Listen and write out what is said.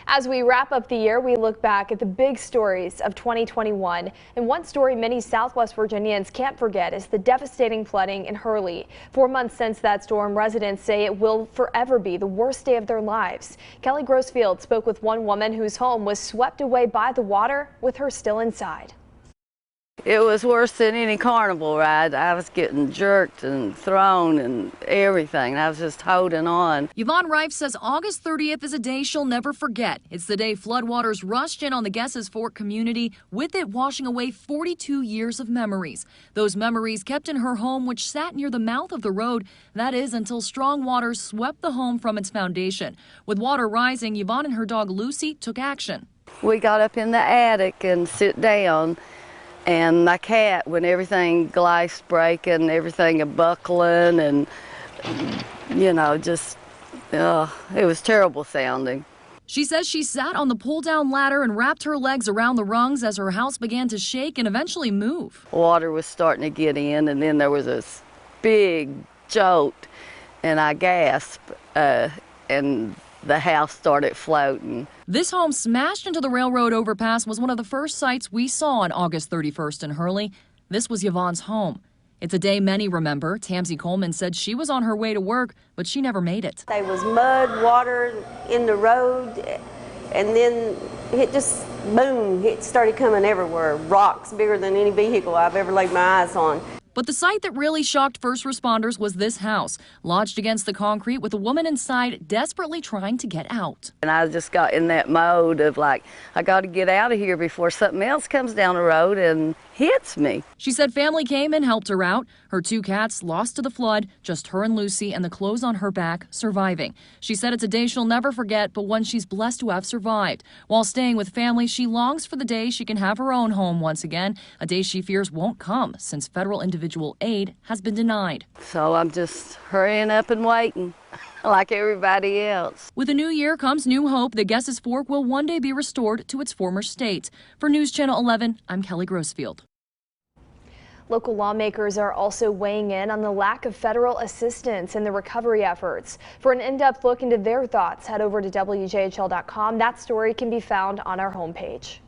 As we wrap up the year, we look back at the big stories of 2021. And one story many Southwest Virginians can't forget is the devastating flooding in Hurley. 4 months since that storm, residents say it will forever be the worst day of their lives. Kelly Grossfield spoke with one woman whose home was swept away by the water, with her still inside. It was worse than any carnival ride. I was getting jerked and thrown and everything. I was just holding on. Yvonne Rife says August 30th is a day she'll never forget. It's the day floodwaters rushed in on the Guesses Fork community, with it washing away 42 years of memories. Those memories kept in her home, which sat near the mouth of the road. That is until strong waters swept the home from its foundation. With water rising, Yvonne and her dog Lucy took action. We got up in the attic and sit down. And my cat, when everything glass breaking, everything buckling, and just, it was terrible sounding. She says she sat on the pull-down ladder and wrapped her legs around the rungs as her house began to shake and eventually move. Water was starting to get in, and then there was this big jolt, and I gasped, and the house started floating. This home smashed into the railroad overpass was one of the first sights we saw on August 31st in Hurley. This was Yvonne's home. It's a day many remember. Tamsy Coleman said she was on her way to work, but she never made it. There was mud, water in the road, and then it just, boom, it started coming everywhere. Rocks bigger than any vehicle I've ever laid my eyes on. But the sight that really shocked first responders was this house, lodged against the concrete with a woman inside desperately trying to get out. And I just got in that mode of like, I got to get out of here before something else comes down the road and hits me. She said family came and helped her out. Her 2 cats lost to the flood, just her and Lucy, and the clothes on her back surviving. She said it's a day she'll never forget, but one she's blessed to have survived. While staying with family, she longs for the day she can have her own home once again, a day she fears won't come since federal individual aid has been denied. So I'm just hurrying up and waiting like everybody else. With a new year comes new hope that Guesses Fork will one day be restored to its former state. For News Channel 11, I'm Kelly Grossfield. Local lawmakers are also weighing in on the lack of federal assistance in the recovery efforts. For an in-depth look into their thoughts, head over to WJHL.com. That story can be found on our homepage.